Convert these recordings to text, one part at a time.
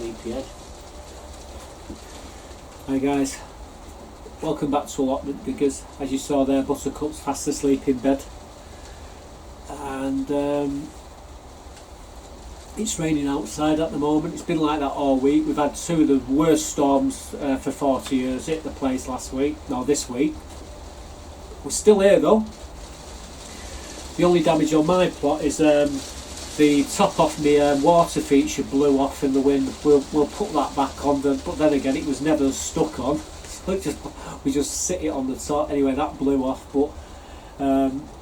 sleepyhead. Hi guys, welcome back to Allotment Diggers. As you saw there, Buttercup's fast asleep in bed, and it's raining outside at the moment. It's been like that all week. We've had two of the worst storms for 40 years hit the place this week. We're still here though. The only damage on my plot is the top off my water feature blew off in the wind. We'll put that back on, but then again it was never stuck on, so we just sit it on the top. Anyway, that blew off, but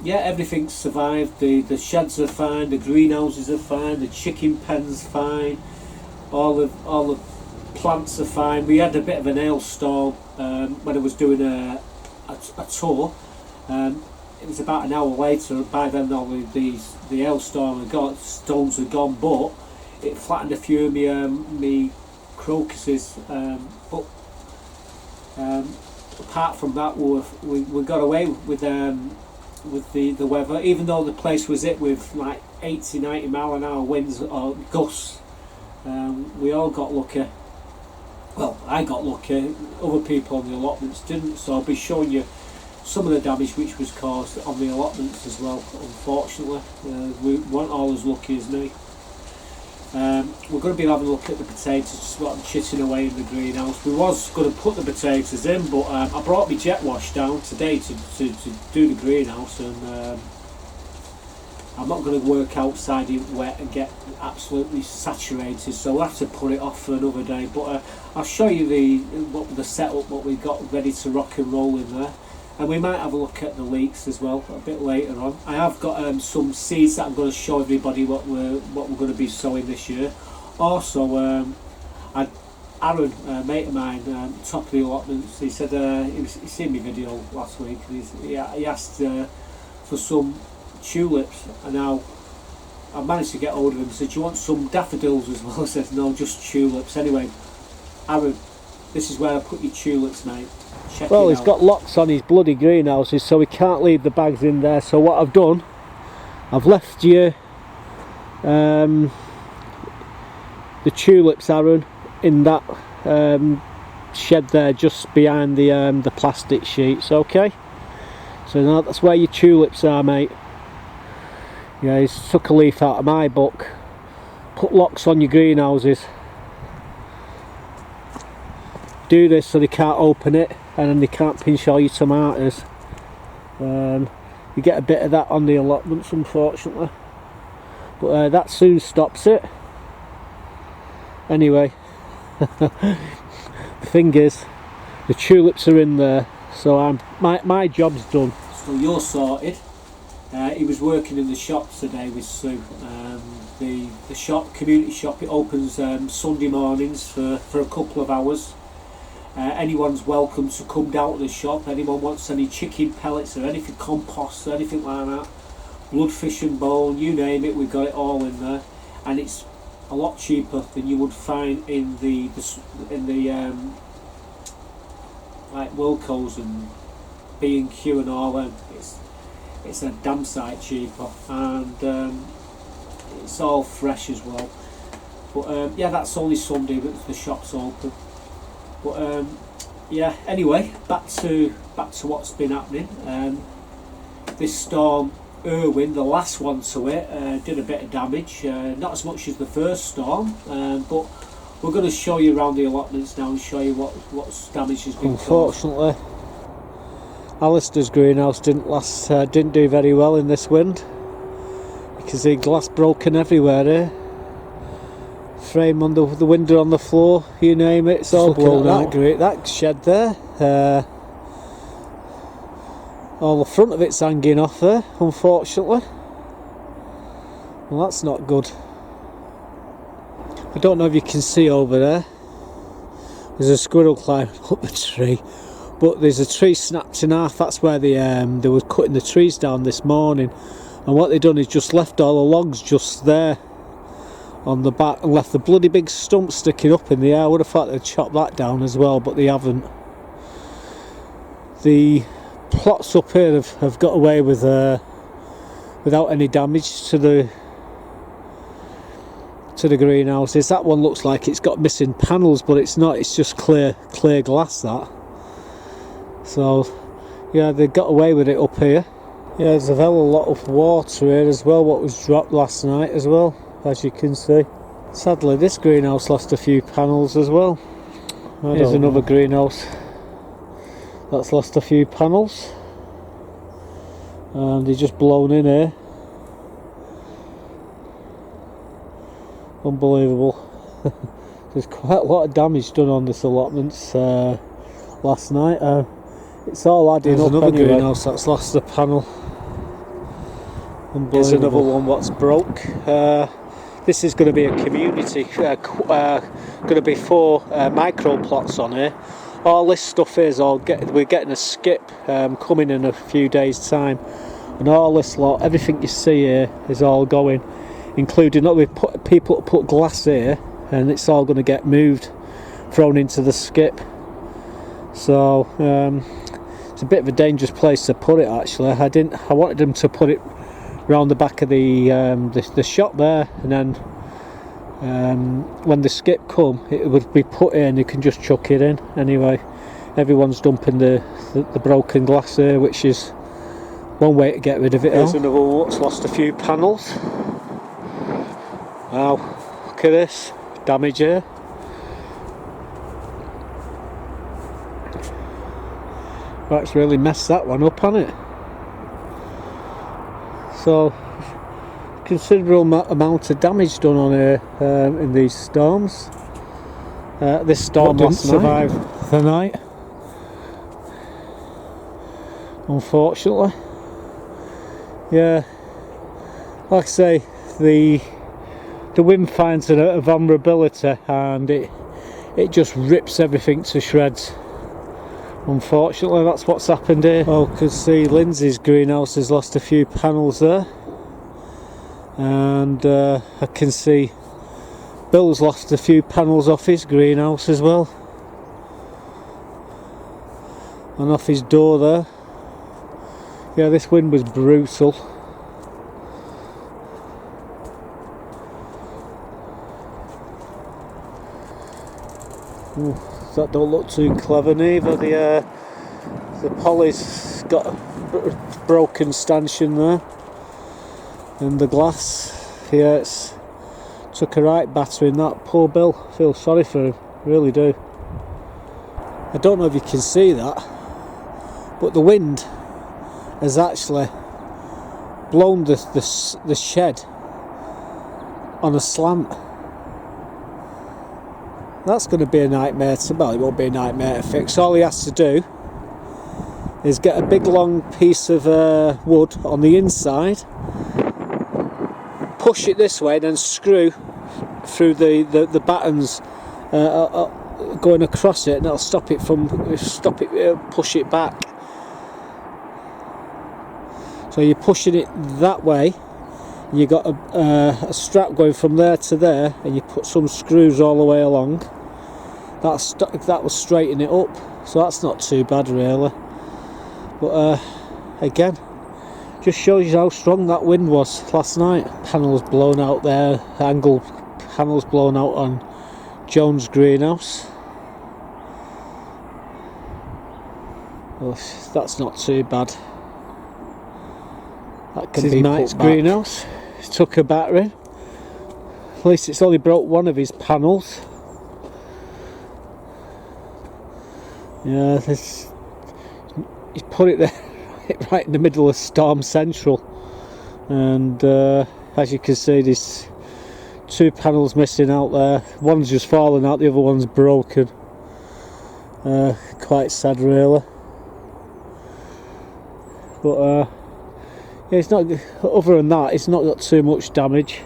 yeah, everything's survived. The sheds are fine, the greenhouses are fine, the chicken pen's fine, all the plants are fine. We had a bit of an hailstorm when I was doing a tour. It was about an hour later. By then all the hailstorm stones had gone, but it flattened a few of me crocuses. But apart from that, we got away with the weather. Even though the place was hit with like 80-90 mile an hour winds or gusts, we all got lucky. Well, I got lucky. Other people on the allotments didn't. So I'll be showing you some of the damage which was caused on the allotments as well. Unfortunately, we weren't all as lucky as me. We're going to be having a look at the potatoes, what I'm chitting away in the greenhouse. We was going to put the potatoes in, but I brought my jet wash down today to do the greenhouse, and I'm not going to work outside in wet and get absolutely saturated, so we'll have to put it off for another day. But I'll show you the setup, what we've got ready to rock and roll in there. And we might have a look at the leeks as well a bit later on. I have got some seeds that I'm going to show everybody what we're going to be sowing this year. Also, Aaron, a mate of mine, top of the allotments, he said he seen my video last week. And he asked for some tulips, and now I managed to get hold of him. He said, "Do you want some daffodils as well?" I said, "No, just tulips." Anyway, Aaron, this is where I put your tulips, mate. Well, he's got locks on his bloody greenhouses, so he can't leave the bags in there. So what I've done, I've left you the tulips, Aaron, in that shed there, just behind the plastic sheets. Okay, so now that's where your tulips are, mate. Yeah, he's took a leaf out of my book. Put locks on your greenhouses. Do this so they can't open it, and then they can't pinch all your tomatoes. You get a bit of that on the allotments, unfortunately, but that soon stops it. Anyway, the thing is, the tulips are in there, so my job's done. So you're sorted. He was working in the shop today with Sue. The shop, community shop, it opens Sunday mornings for a couple of hours. Anyone's welcome to come down to the shop. Anyone wants any chicken pellets or anything, compost or anything like that, bloodfish and bone, you name it, we've got it all in there, and it's a lot cheaper than you would find in the like Wilco's and B&Q and all them. It's a damn sight cheaper, and it's all fresh as well. But yeah, that's only Sunday that the shop's open. But yeah, anyway, back to what's been happening. This storm Irwin, the last one to it, did a bit of damage, not as much as the first storm, but we're going to show you around the allotments now and show you what's damage has been Unfortunately, Alistair's greenhouse didn't do very well in this wind, because the glass broken everywhere here. Frame on the window, on the floor, you name it, it's all blown out. That shed there, all the front of it's hanging off there, unfortunately. Well, that's not good. I don't know if you can see over there, there's a squirrel climbing up the tree, but there's a tree snapped in half. That's where they were cutting the trees down this morning, and what they've done is just left all the logs just there on the back and left the bloody big stump sticking up in the air. I would have thought they'd chop that down as well, but they haven't. The plots up here have got away with without any damage to to the greenhouses. That one looks like it's got missing panels, but it's not, it's just clear glass, that. So yeah, they got away with it up here. Yeah, there's a hell of a lot of water here as well, what was dropped last night as well, as you can see. Sadly, this greenhouse lost a few panels as well. Here's another greenhouse that's lost a few panels, and they're just blown in here. Unbelievable. There's quite a lot of damage done on this allotments last night. It's all adding up. Another anyway. Greenhouse that's lost a panel. There's another one what's broke. This is going to be a community, going to be 4 micro plots on here. All this stuff is we're getting a skip coming in a few days time, and all this lot, everything you see here is all going, including that we've put people put glass here, and it's all going to get moved, thrown into the skip. So it's a bit of a dangerous place to put it. Actually, I wanted them to put it round the back of the shop there, and then when the skip come, it would be put in. You can just chuck it in. Anyway, everyone's dumping the broken glass here, which is one way to get rid of it. There's another one that's lost a few panels. Wow, look at this damage here. That's really messed that one up, hasn't it? So, considerable amount of damage done on here in these storms. This storm didn't survive the night, unfortunately. Yeah, like I say, the wind finds a vulnerability, and it just rips everything to shreds. Unfortunately, that's what's happened here. Well, you can see Lindsay's greenhouse has lost a few panels there, and I can see Bill's lost a few panels off his greenhouse as well, and off his door there. Yeah, this wind was brutal. Ooh. That don't look too clever neither. The poly's got a broken stanchion there, and the glass, yeah, it's took a right battering. That poor Bill, I feel sorry for him, really do. I don't know if you can see that, but the wind has actually blown the shed on a slant. That's going to be a nightmare to, well, it won't be a nightmare to fix. All he has to do is get a big long piece of wood on the inside, push it this way, and then screw through the battens going across it, and that'll push it back. So you're pushing it that way. You got a strap going from there to there, and you put some screws all the way along. That will straighten it up, so that's not too bad really. But again, just shows you how strong that wind was last night. Panels blown out there, angle panels blown out on Jones' greenhouse. Well, that's not too bad. That can be Mike's greenhouse. He took a battering. At least it's only broke one of his panels. Yeah, he's put it there right in the middle of Storm Central, and as you can see, there's 2 panels missing out there. One's just fallen out, the other one's broken. Quite sad really. But yeah, it's not. Other than that, it's not got too much damage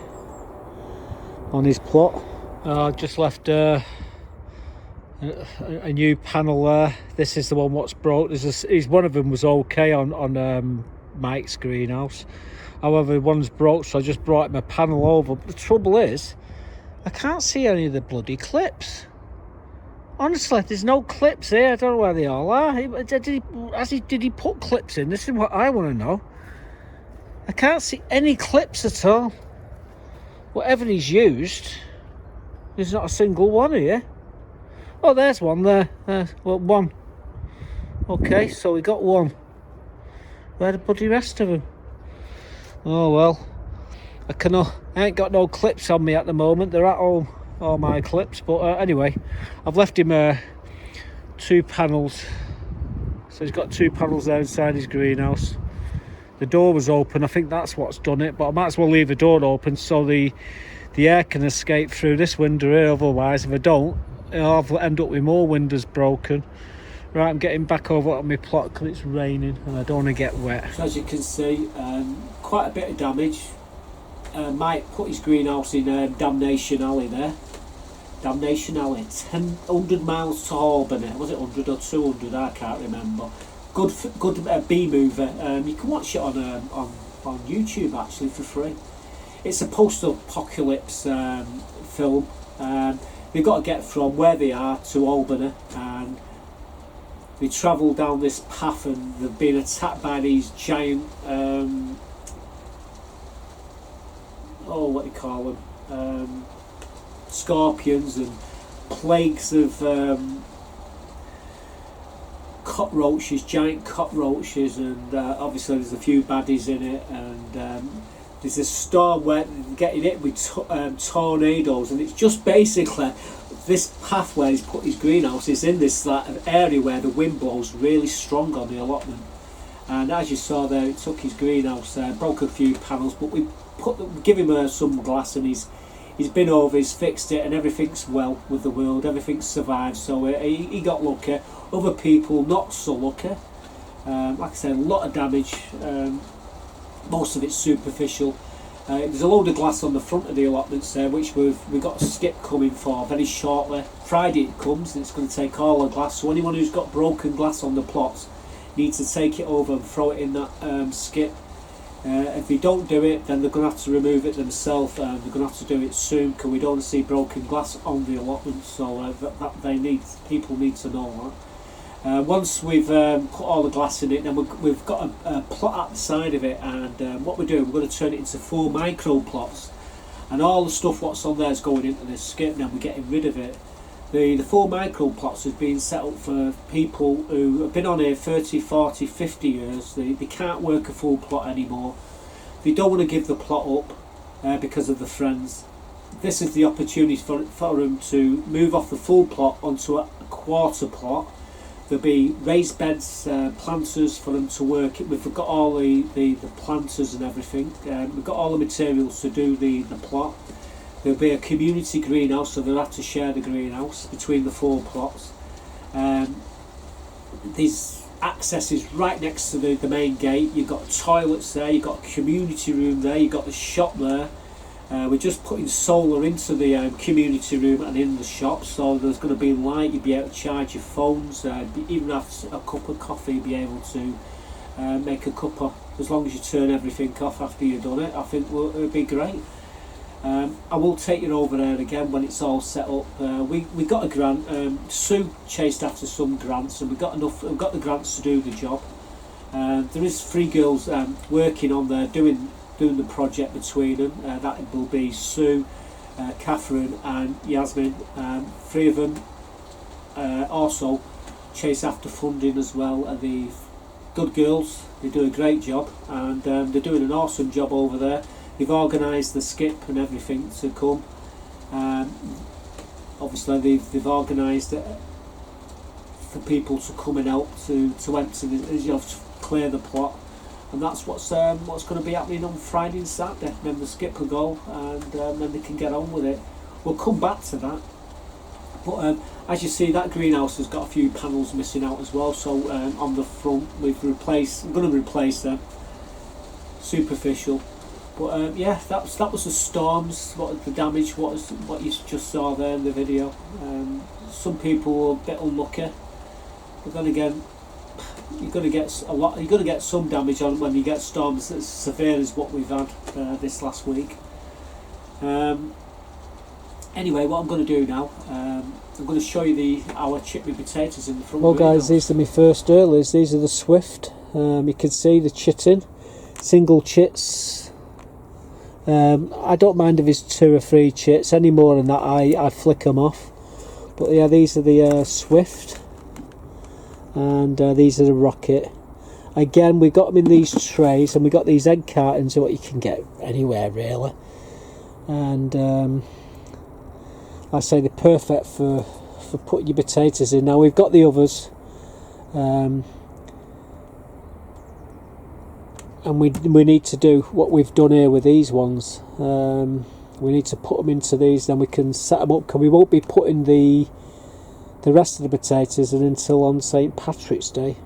on his plot. I've just left a new panel there. This is the one what's broke. One of them was okay on Mike's greenhouse. However, one's broke, so I just brought my panel over. But the trouble is, I can't see any of the bloody clips. Honestly, there's no clips here. I don't know where they all are. Did he put clips in? This is what I want to know. I can't see any clips at all. whatever he's used, there's not a single one here. Oh, there's one there. Well, one. Okay, so we got one. Where the bloody rest of them? Oh well. I ain't got no clips on me at the moment. They're at home, all my clips. But anyway, I've left him 2 panels. So he's got 2 panels there inside his greenhouse. The door was open. I think that's what's done it. But I might as well leave the door open so the air can escape through this window here. Otherwise, if I don't, I'll end up with more windows broken. Right, I'm getting back over on my plot because it's raining and I don't want to get wet. So as you can see, quite a bit of damage. Mike put his greenhouse in Damnation Alley there. Damnation Alley, 100 miles to Albany. Was it 100 or 200? I can't remember. Good B mover. You can watch it on YouTube actually for free. It's a post-apocalypse film. They've got to get from where they are to Albany, and they travel down this path, and they've been attacked by these giant what do you call them, scorpions and plagues of cockroaches, giant cockroaches, and obviously there's a few baddies in it, and there's a storm where they're getting hit with tornadoes, and it's just basically this path where he's put his greenhouse is in this area where the wind blows really strong on the allotment. And as you saw there, it took his greenhouse, broke a few panels, but we give him some glass, and he's been over, he's fixed it, and everything's well with the world, everything's survived. So he got lucky. Other people not so lucky. Like I said, a lot of damage. Most of it's superficial. There's a load of glass on the front of the allotments there, which we've got a skip coming for very shortly. Friday it comes, and it's going to take all the glass. So anyone who's got broken glass on the plots needs to take it over and throw it in that skip. If they don't do it, then they're going to have to remove it themselves. They're going to have to do it soon because we don't want to see broken glass on the allotment. So people need to know that. Once we've put all the glass in it, then we've got a plot at the side of it, and what we're doing, we're going to turn it into 4 micro plots, and all the stuff what's on there is going into this skip. Now we're getting rid of it. The 4 micro plots has been set up for people who have been on here 30, 40, 50 years. They can't work a full plot anymore. They don't want to give the plot up because of the friends. This is the opportunity for them to move off the full plot onto a quarter plot. There'll be raised beds, planters for them to work it. We've got all the planters and everything. We've got all the materials to do the plot. There'll be a community greenhouse, so they'll have to share the greenhouse between the 4 plots. There's access is right next to the main gate. You've got toilets there, you've got a community room there, you've got the shop there. We're just putting solar into the community room and in the shop, so there's going to be light. You'll be able to charge your phones, even have a cup of coffee, you'll be able to make a cup of, as long as you turn everything off after you've done it. I think it'll be great. I will take you over there again when it's all set up. We got a grant. Sue chased after some grants, and we've got the grants to do the job. There is 3 girls working on there doing the project between them. That will be Sue, Catherine and Yasmin. 3 of them also chase after funding as well. And the good girls, they do a great job, and they're doing an awesome job over there. They've organised the skip and everything to come. Obviously they've organised it for people to come and help to empty to clear the plot, and that's what's going to be happening on Friday and Saturday. Then the skip will go, and then they can get on with it. We'll come back to that. But as you see, that greenhouse has got a few panels missing out as well. So on the front, we're going to replace them. Superficial. But yeah, that was the storms, the damage, what you just saw there in the video. Some people were a bit unlucky, but then again, you're going to get some damage on when you get storms as severe as what we've had this last week. Anyway, what I'm going to do now, I'm going to show you our chickpea potatoes in the front. Well guys, these are my first earlies. These are the Swift. You can see the chitting, single chits. I don't mind if it's 2 or 3 chits. Any more than that, I flick them off. But yeah, these are the Swift, and these are the Rocket. Again, we got them in these trays, and we got these egg cartons, what you can get anywhere really. And I say they're perfect for putting your potatoes in. Now we've got the others, and we need to do what we've done here with these ones. We need to put them into these, then we can set them up, because we won't be putting the rest of the potatoes in until on St. Patrick's Day.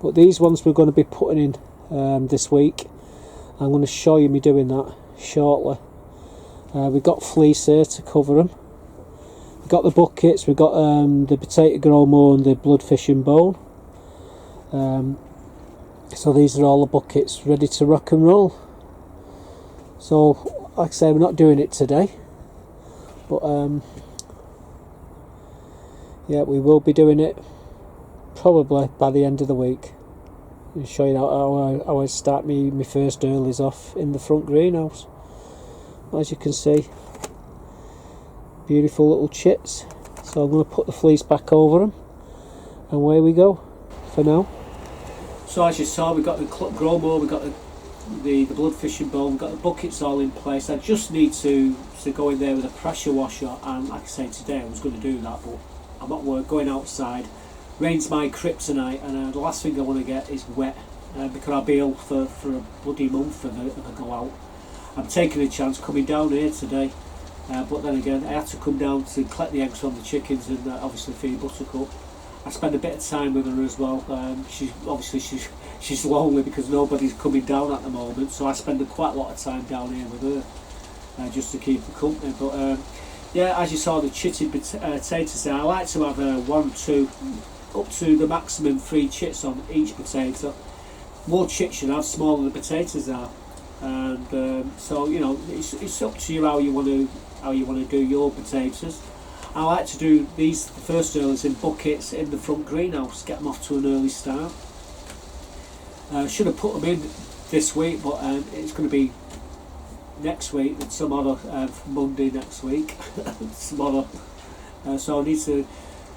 But these ones we're going to be putting in this week. I'm going to show you me doing that shortly. We've got fleece here to cover them. We've got the buckets, we've got the potato grow more and the blood fishing bone. So these are all the buckets ready to rock and roll. So like I say, we're not doing it today, but yeah, we will be doing it probably by the end of the week. I'll show you how I start my first earlies off in the front greenhouse. As you can see, beautiful little chits. So I'm going to put the fleece back over them, and away we go for now. So as you saw, we've got the grow more, we've got the blood fishing bowl, we've got the buckets all in place. I just need to go in there with a pressure washer, and like I say, today I was going to do that, but I'm at work, going outside. Rain's my kryptonite, and the last thing I want to get is wet, because I'll be ill for a bloody month if I go out. I'm taking a chance coming down here today, but then again I had to come down to collect the eggs from the chickens and obviously feed Buttercup. I spend a bit of time with her as well. She's lonely because nobody's coming down at the moment, so I spend quite a lot of time down here with her, just to keep her company. But yeah, as you saw, the chitted potatoes there, I like to have 1, 2, up to the maximum 3 chits on each potato. More chits you have, smaller the potatoes are. And so you know, it's up to you how you want to do your potatoes. I like to do the first earlies in buckets in the front greenhouse, get them off to an early start. Should have put them in this week, but it's going to be next week, tomorrow, Monday next week, tomorrow. So I need to.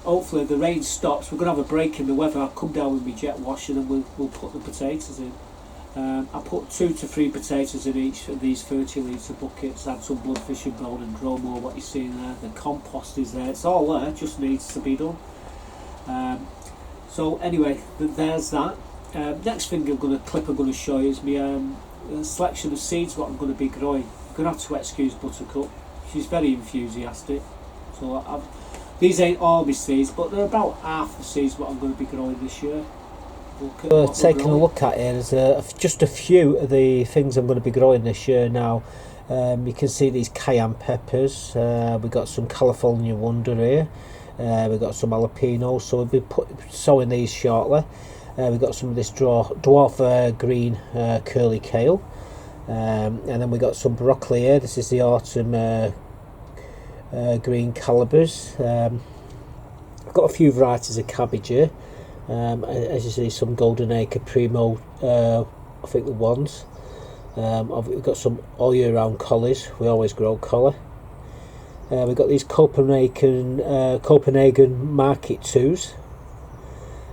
Hopefully the rain stops. We're going to have a break in the weather. I'll come down with my jet wash and then we'll put the potatoes in. I put 2 to 3 potatoes in each of these 30 litre buckets. Add some blood fishing bone and grow more, what you're seeing there. The compost is there. It's all there, just needs to be done. So anyway, there's that. Next thing I'm going to show you is my selection of seeds what I'm going to be growing. I'm going to have to excuse Buttercup. She's very enthusiastic. So these ain't all my seeds, but they're about half the seeds what I'm going to be growing this year. Taking a look at here is just a few of the things I'm going to be growing this year now. You can see these cayenne peppers, we've got some California Wonder here, we've got some jalapenos, so we'll be sowing these shortly. We've got some of this dwarf green curly kale, and then we've got some broccoli here. This is the autumn green calibers. I've got a few varieties of cabbage here. As you see, some Golden Acre Primo, I think the ones. We've got some all year round collies. We always grow collie. We've got these Copenhagen Market 2s.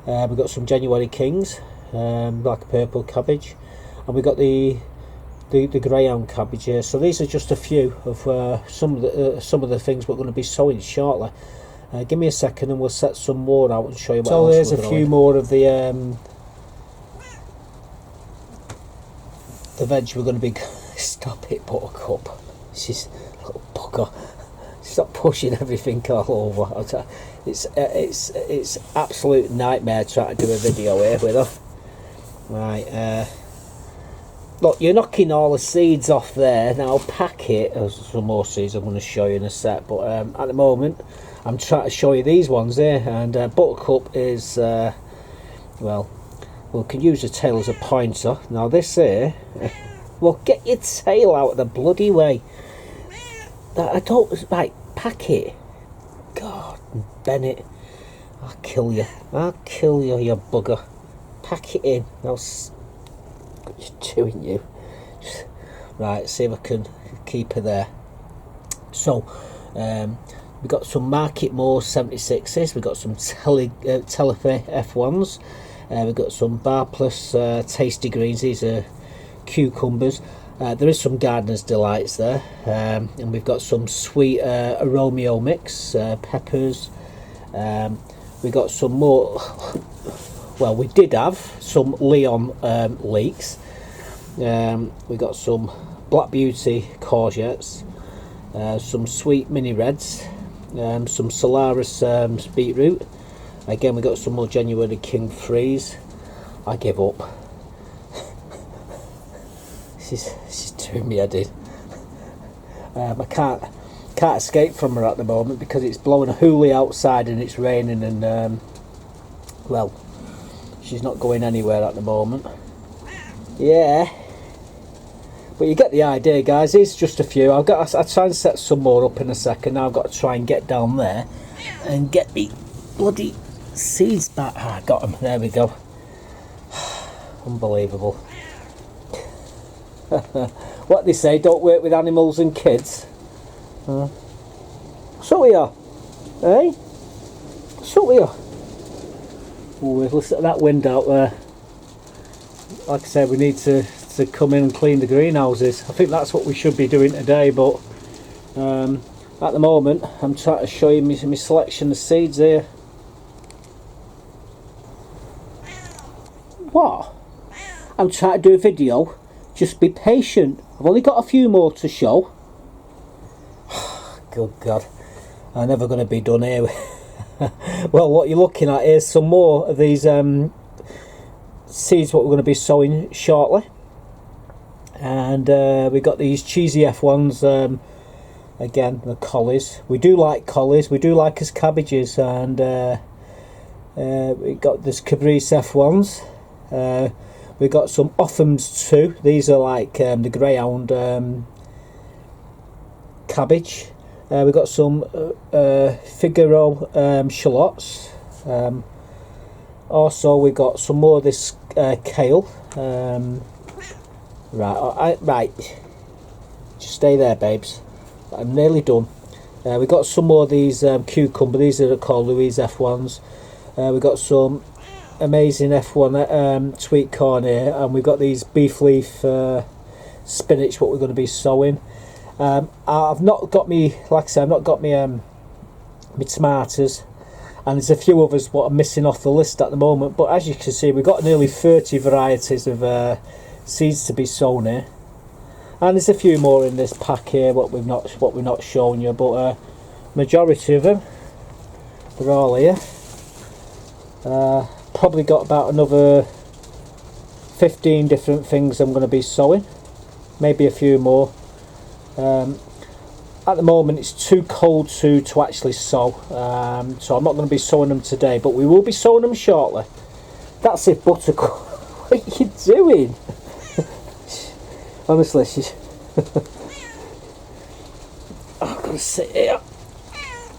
We've got some January Kings, black purple cabbage, and we've got the greyhound cabbage here. So these are just a few of some of the things we're going to be sowing shortly. Give me a second and we'll set some more out and show you what else we're growing. So there's a few more of the veg we're going to be. Stop it, Buttercup. She's a little bugger. Stop pushing everything all over. It's absolute nightmare trying to do a video here with her. Right, look, you're knocking all the seeds off there. Now pack it. There's some more seeds I'm going to show you in a sec, but at the moment I'm trying to show you these ones here, and Buttercup is well, we can use the tail as a pointer. Now this here, well, get your tail out of the bloody way. I don't, right, pack it. God, Bennett, I'll kill you, you bugger. Pack it in. Now, what you doing, you? Right, see if I can keep her there. So we've got some Market Moor 76s, we've got some Telephy F1s, we've got some Bar Plus Tasty Greens. These are cucumbers. There is some Gardener's Delights there, and we've got some sweet Romeo mix, peppers. We've got some more, well, we did have some Leon leeks. We got some Black Beauty courgettes, some sweet mini reds, some Solaris beetroot. Again, we got some more genuine King Freeze. I give up. she's doing me head in. I can't escape from her at the moment because it's blowing a hoolie outside and it's raining, and well, she's not going anywhere at the moment. Yeah. But you get the idea, guys. It's just a few. I'll try and set some more up in a second. Now I've got to try and get down there and get the bloody seeds back. Ah, I got them. There we go. Unbelievable. What they say, don't work with animals and kids. So we are. Eh? So we are. Oh, listen to that wind out there. Like I said, we need to come in and clean the greenhouses. I think that's what we should be doing today, but at the moment I'm trying to show you my selection of seeds here. What? I'm trying to do a video. Just be patient. I've only got a few more to show. Good God, I'm never going to be done here. Well, what you're looking at is some more of these seeds what we're going to be sowing shortly. And we've got these cheesy F1s, again, the collies. We do like collies, we do like us cabbages, and we've got this Cabrice F1s. We've got some Offhams too. These are like the Greyhound cabbage. We've got some Figaro shallots. Also, we've got some more of this kale. Right, just stay there, babes. I'm nearly done. We've got some more of these cucumber. These are called Louise F1s. We've got some amazing F1 sweet corn here, and we've got these beef leaf spinach what we're going to be sowing. I've not got me, like I said, I've not got me tomatoes, and there's a few others what are missing off the list at the moment, but as you can see we've got nearly 30 varieties of seeds to be sown here, and there's a few more in this pack here what we've not shown you, but majority of them, they're all here. Probably got about another 15 different things I'm going to be sowing, maybe a few more. At the moment it's too cold to actually sow, so I'm not going to be sowing them today, but we will be sowing them shortly. That's it, Buttercup. What are you doing? Honestly, she's I've got to sit here.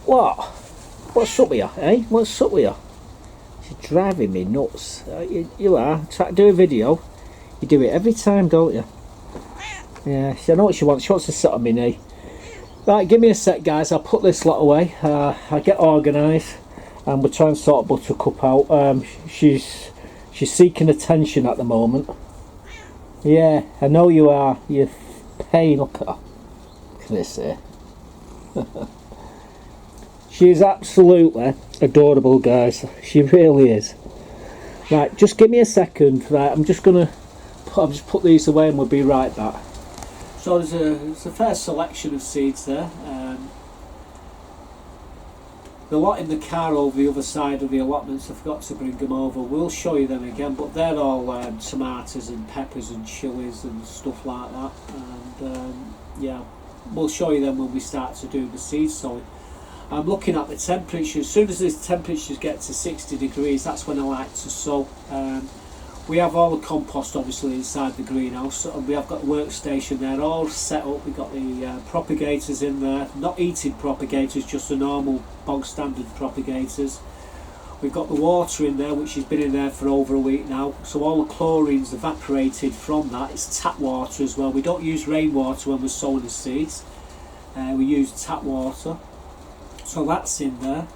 What's up with you, eh? What's up with you? She's driving me nuts. You are. Try to do a video. You do it every time, don't you? Yeah, I know what she wants. She wants to sit on my knee. Right, give me a sec, guys. I'll put this lot away. I'll get organised, and we'll try and sort Buttercup out. She's seeking attention at the moment. Yeah, I know you are. You pain. Look at her. Look at this here. She is absolutely adorable, guys. She really is. Right, just give me a second. Right, I'm just put these away, and we'll be right back. So there's a fair selection of seeds there. The lot in the car over the other side of the allotments, I forgot to bring them over. We'll show you them again, but they're all tomatoes and peppers and chilies and stuff like that. And yeah, we'll show you them when we start to do the seed sowing. I'm looking at the temperature. As soon as the temperatures get to 60 degrees, that's when I like to sow. We have all the compost obviously inside the greenhouse, and we have got a workstation there all set up. We've got the propagators in there, not heated propagators, just the normal bog standard propagators. We've got the water in there, which has been in there for over a week now, so all the chlorine's evaporated from that. It's tap water as well. We don't use rainwater when we're sowing the seeds. We use tap water, so that's in there.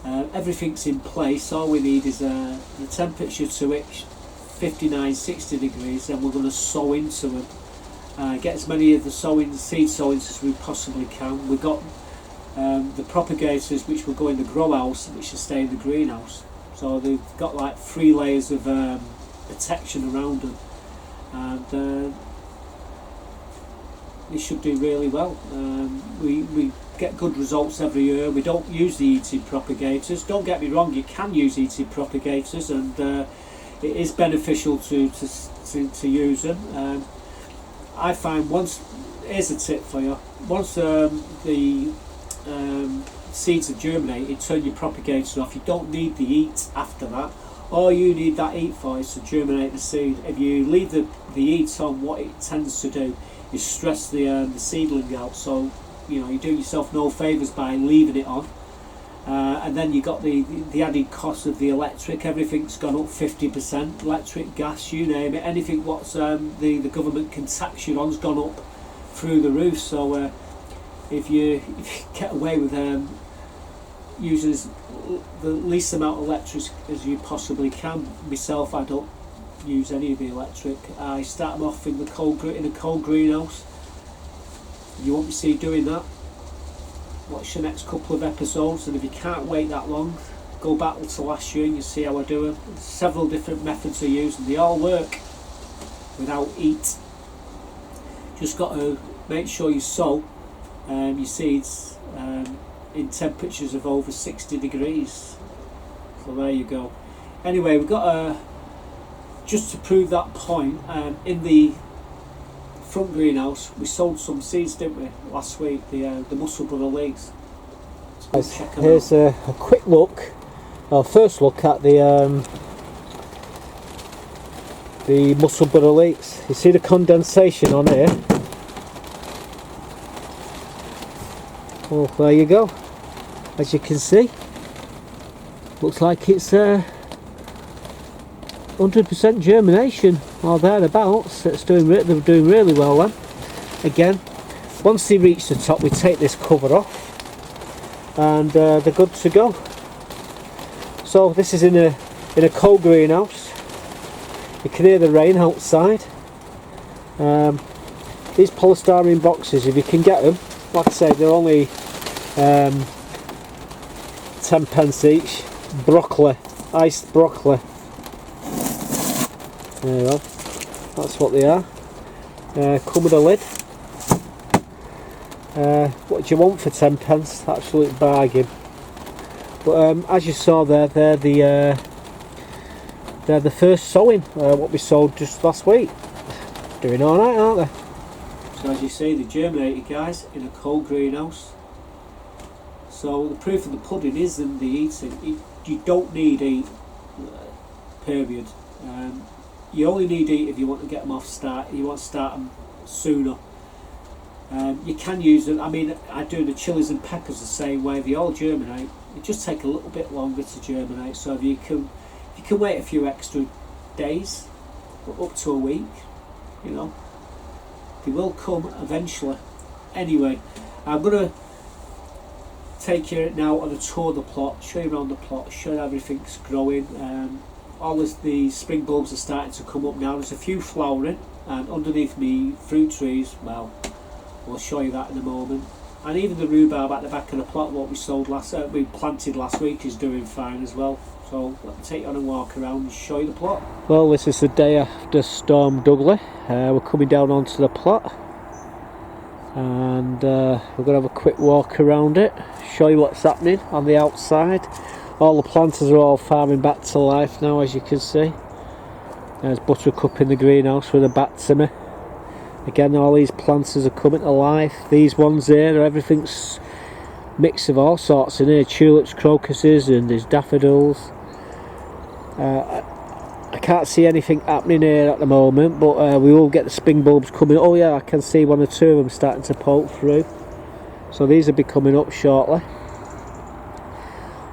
Everything's in place. All we need is the temperature to it, 59-60 degrees, and we're going to sow into them. Get as many of the seed sowings as we possibly can. We've got the propagators which will go in the grow house, which will stay in the greenhouse. So they've got like 3 layers of protection around them, and they should do really well. We get good results every year. We don't use the ET propagators. Don't get me wrong, you can use ET propagators, and it is beneficial to use them. I find here's a tip for you. Once the seeds are germinated, turn your propagator off. You don't need the EAT after that. All you need that EAT for is to germinate the seed. If you leave the EAT on, what it tends to do is stress the seedling out. So you do yourself no favours by leaving it on. And then you got the added cost of the electric. Everything's gone up 50%. Electric, gas, you name it. Anything what's the government can tax you on's gone up through the roof. So if you get away with using the least amount of electric as you possibly can. Myself, I don't use any of the electric. I start them off in a cold greenhouse. You won't see doing that. Watch the next couple of episodes, and if you can't wait that long, go back to last year and you see how I do it. There's several different methods I use, and they all work without EAT. Just got to make sure you sow your seeds in temperatures of over 60 degrees. So there you go. Anyway, we've got just to prove that point, in the front greenhouse we sowed some seeds, didn't we, last week, the Muscle Brother leeks. Here's a quick look, first look at the Muscle Brother leeks. You see the condensation on here? Well, there you go. As you can see, looks like it's 100% germination or thereabouts. They're doing really well then. Again, once they reach the top, we take this cover off, and they're good to go. So this is in a cold greenhouse. You can hear the rain outside. These polystyrene boxes, if you can get them, like I say, they're only 10p each. Broccoli, iced broccoli. There you go. That's what they are. Come with a lid. What do you want for 10p? Absolute bargain. But as you saw there, they're the first sowing. What we sowed just last week. Doing all right, aren't they? So as you see, they germinated, guys, in a cold greenhouse. So the proof of the pudding is in the eating. You don't need EAT, period. You only need EAT if you want to get them off start. You want to start them sooner. You can use them. I mean, I do the chilies and peppers the same way. They all germinate. They just take a little bit longer to germinate. So if you can wait a few extra days, up to a week, they will come eventually. Anyway, I'm going to take you now on a tour of the plot, show you around the plot, show you how everything's growing. All the spring bulbs are starting to come up now. There's a few flowering, and underneath me fruit trees, well, we'll show you that in a moment. And even the rhubarb at the back of the plot, what we planted last week, is doing fine as well. So let me take you on a walk around and show you the plot. Well, this is the day after Storm Dudley. We're coming down onto the plot, and we're going to have a quick walk around it, show you what's happening on the outside. All the planters are all farming back to life now, as you can see. There's Buttercup in the greenhouse with her back to me. Again, all these planters are coming to life. These ones here, everything's mix of all sorts in here. Tulips, crocuses, and there's daffodils. I can't see anything happening here at the moment, but we will get the spring bulbs coming. Oh yeah, I can see 1 or 2 of them starting to poke through. So these will be coming up shortly.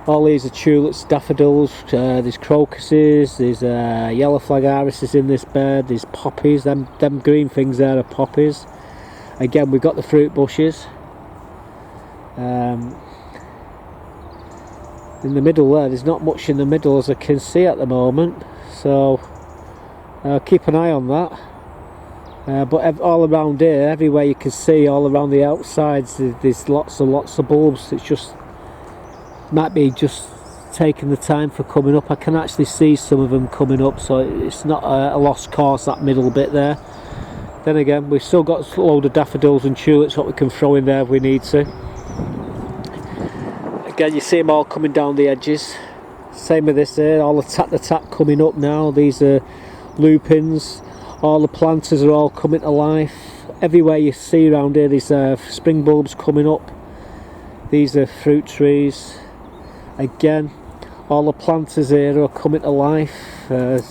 All these are tulips, daffodils, there's crocuses, there's yellow flag irises in this bed, there's poppies, them green things there are poppies. Again, we've got the fruit bushes. In the middle there's not much in the middle as I can see at the moment, so keep an eye on that. But all around here, everywhere you can see, all around the outsides, there's lots of bulbs. It's just might be just taking the time for coming up. I can actually see some of them coming up, so it's not a lost cause, that middle bit there. Then again, we've still got a load of daffodils and tulips what we can throw in there if we need to. Again, you see them all coming down the edges. Same with this here, all the tap coming up now. These are lupins. All the planters are all coming to life. Everywhere you see around here, these spring bulbs coming up. These are fruit trees. Again, all the planters here are coming to life. I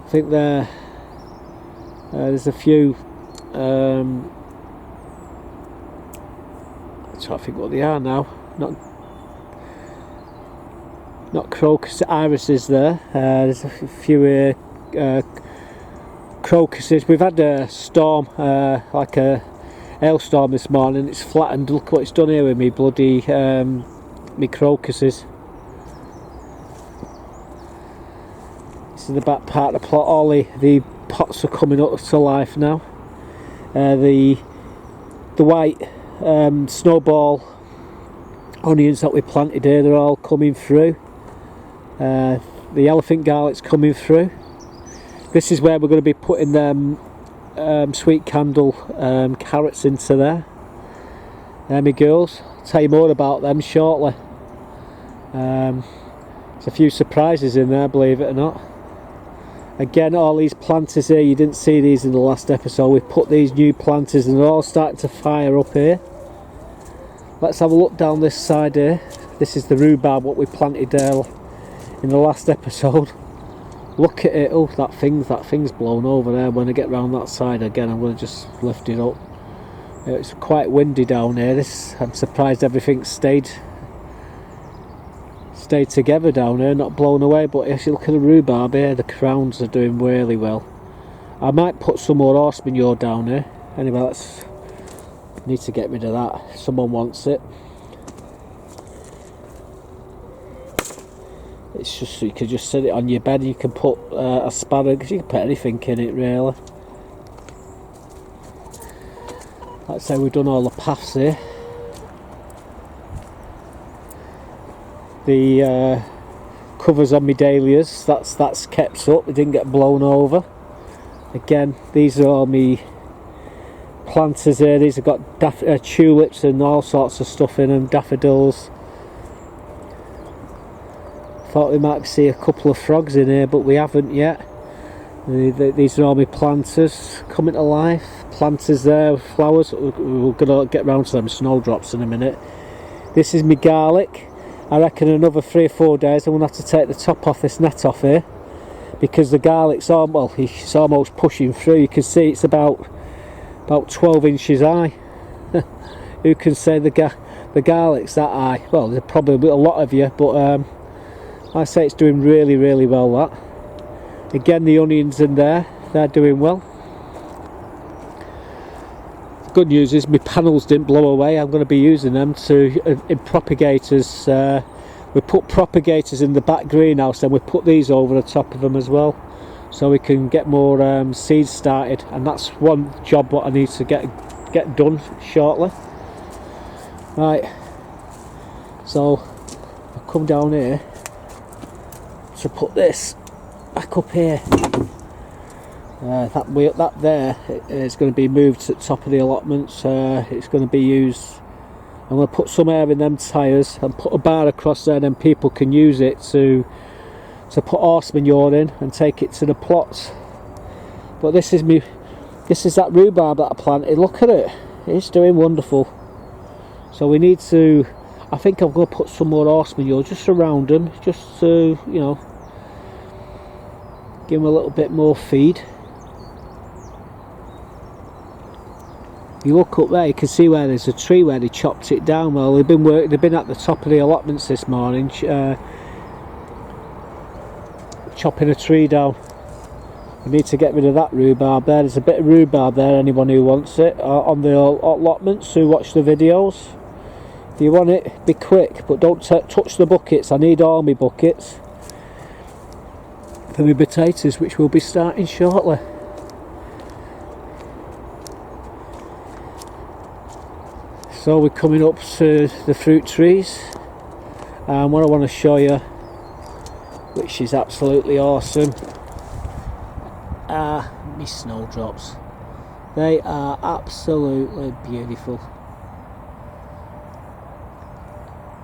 think there's a few. I'm trying to think what they are now. Not crocus, irises there. There's a few crocuses. We've had a storm, like a hailstorm this morning. It's flattened. Look what it's done here with me bloody me crocuses. This is the back part of the plot. All the pots are coming up to life now. The white snowball onions that we planted here, they're all coming through. The elephant garlic's coming through. This is where we're going to be putting them sweet candle carrots into there. My girls, I'll tell you more about them shortly. There's a few surprises in there, believe it or not. Again, all these planters here, you didn't see these in the last episode. We've put these new planters and they're all starting to fire up here. Let's have a look down this side here. This is the rhubarb what we planted there in the last episode. Look at it. Oh, that thing's blown over there. When I get round that side again, I'm going to just lift it up. It's quite windy down here. I'm surprised everything stayed together down here, not blown away. But if you look at the rhubarb here, the crowns are doing really well. I might put some more horse manure down here. Anyway, need to get rid of that. Someone wants it. It's just, you can just set it on your bed. You can put asparagus, you can put anything in it really. Like I say, we've done all the paths here. The covers on my dahlias, that's kept up, it didn't get blown over. Again, these are all my planters here. These have got tulips and all sorts of stuff in them, daffodils. Thought we might see a couple of frogs in here, but we haven't yet. These are all my planters coming to life. Planters there, flowers. We're going to get round to them snowdrops in a minute. This is my garlic. I reckon another 3 or 4 days I'm going to have to take the top off this net off here, because the garlic's it's almost pushing through. You can see it's about 12 inches high. Who can say the garlic's that high? Well, there's probably a lot of you, but I say it's doing really, really well. That again, the onions in there, they're doing well. The good news is my panels didn't blow away. I'm going to be using them in propagators. We put propagators in the back greenhouse, and we put these over the top of them as well, so we can get more seeds started. And that's one job what I need to get done shortly. Right, so I'll come down here to put this back up here. That there is going to be moved to the top of the allotments. It's going to be used. I'm going to put some air in them tyres and put a bar across there, and people can use it to put horse manure in and take it to the plots. But this is that rhubarb that I planted. Look at it, it's doing wonderful. So we need to, I think I'm going to put some more horse manure just around them, just to, you know, give them a little bit more feed. you look up there, you can see where there's a tree where they chopped it down. Well, they've been at the top of the allotments this morning, chopping a tree down. We need to get rid of that rhubarb there. There's a bit of rhubarb there, anyone who wants it, on the allotments who watch the videos. If you want it, be quick, but don't touch the buckets. I need all my buckets for my potatoes, which will be starting shortly. So we're coming up to the fruit trees, and what I want to show you, which is absolutely awesome, are my snowdrops. They are absolutely beautiful.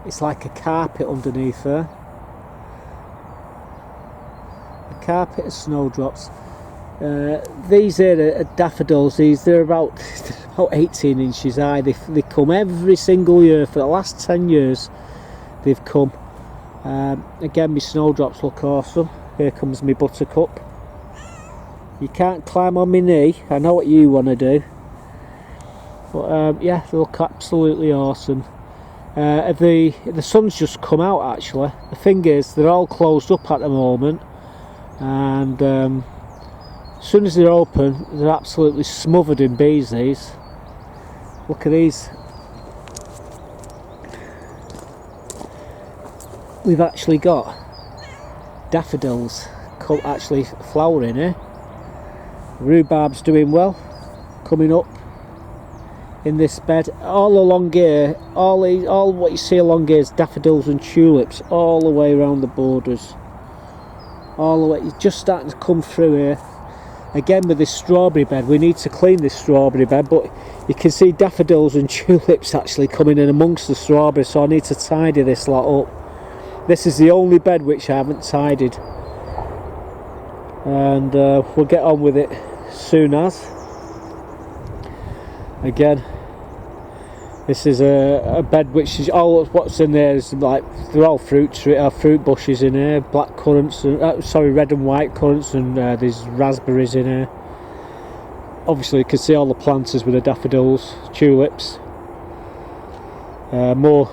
It's like a carpet underneath there. A carpet of snowdrops. These here are daffodils. They're about 18 inches high. They come every single year for the last 10 years. They've come. Again, my snowdrops look awesome. Here comes my buttercup. You can't climb on my knee. I know what you want to do, but yeah, they look absolutely awesome. The sun's just come out actually. The thing is, they're all closed up at the moment, and as soon as they're open, they're absolutely smothered in bees. These, look at these. We've actually got daffodils actually flowering here. Rhubarb's doing well, coming up in this bed. All along here, all what you see along here is daffodils and tulips all the way around the borders. All the way, it's just starting to come through here. Again with this strawberry bed, we need to clean this strawberry bed, but you can see daffodils and tulips actually coming in amongst the strawberries, so I need to tidy this lot up. This is the only bed which I haven't tidied, and we'll get on with it soon as. Again, this is a bed which is all what's in there is like, they're all fruit bushes in here, black currants and red and white currants, and there's raspberries in here. Obviously you can see all the planters with the daffodils, tulips, more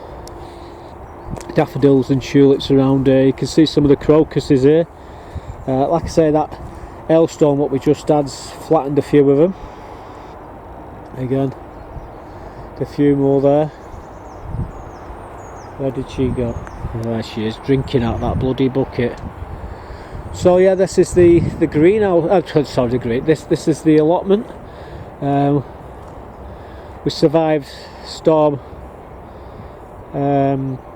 daffodils and tulips around here. You can see some of the crocuses here. Like I say, that hailstone what we just had's flattened a few of them. Again, a few more there. Where did she go? There she is, drinking out that bloody bucket. So yeah, this is the greenhouse. Sorry, the green. This is the allotment. We survived storm,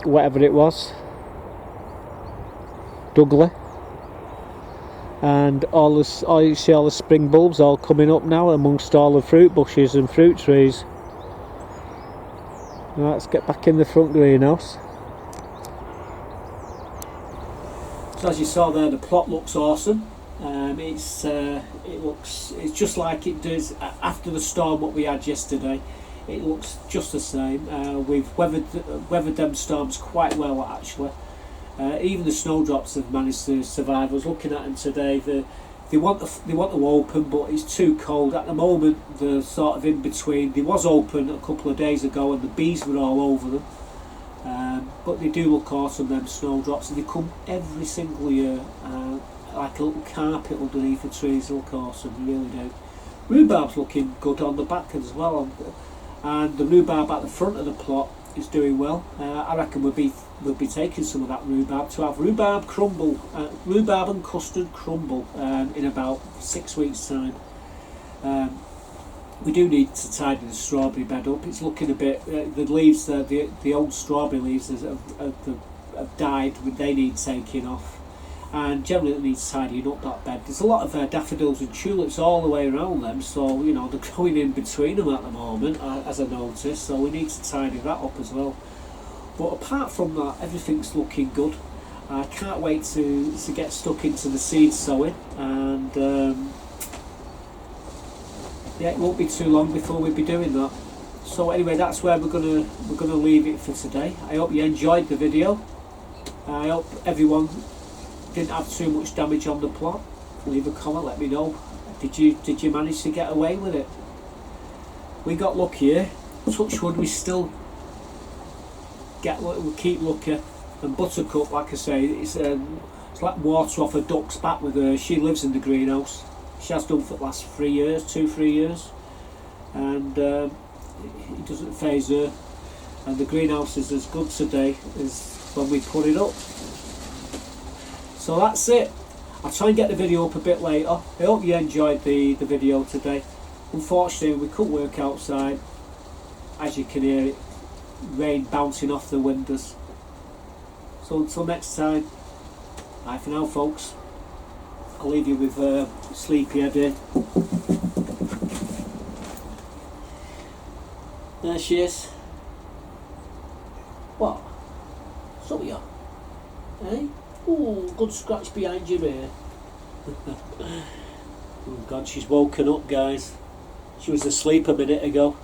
whatever it was, Dudley. And you see all the spring bulbs all coming up now amongst all the fruit bushes and fruit trees. Right, let's get back in the front greenhouse. So as you saw there, the plot looks awesome. It's just like it does after the storm what we had yesterday. It looks just the same. We've weathered them storms quite well actually. Even the snowdrops have managed to survive. I was looking at them today. They want them open, but it's too cold at the moment. They're sort of in between. They was open a couple of days ago, and the bees were all over them. But they do look awesome, them snowdrops, and they come every single year, like a little carpet underneath the trees. They look awesome, they really do. Rhubarb's looking good on the back as well, and the rhubarb at the front of the plot is doing well. I reckon we'll be taking some of that rhubarb to have rhubarb crumble, rhubarb and custard crumble in about 6 weeks' time. We do need to tidy the strawberry bed up. It's looking a bit. The leaves, the old strawberry leaves, have died. They need taking off, and generally it needs tidying up that bed. There's a lot of daffodils and tulips all the way around them, so you know they're growing in between them at the moment, as I noticed. So we need to tidy that up as well. But apart from that, everything's looking good. I can't wait to get stuck into the seed sowing, and yeah, it won't be too long before we'll be doing that. So anyway, that's where we're gonna leave it for today. I hope you enjoyed the video. I hope everyone didn't have too much damage on the plot. Leave a comment, let me know. Did you manage to get away with it? we got luckier. Touch wood, we still we keep lucky. And Buttercup, like I say, it's like water off a duck's back with her. She lives in the greenhouse. She has done for the last 3 years, 2-3 years, and it doesn't faze her. And the greenhouse is as good today as when we put it up. So that's it. I'll try and get the video up a bit later. I hope you enjoyed the video today. Unfortunately, we couldn't work outside. As you can hear it, rain bouncing off the windows. So until next time, bye for now, folks. I'll leave you with Sleepy Eddie. There she is. What? So are you? Eh? Oh, good scratch behind your ear. Oh God, she's woken up, guys. She was asleep a minute ago.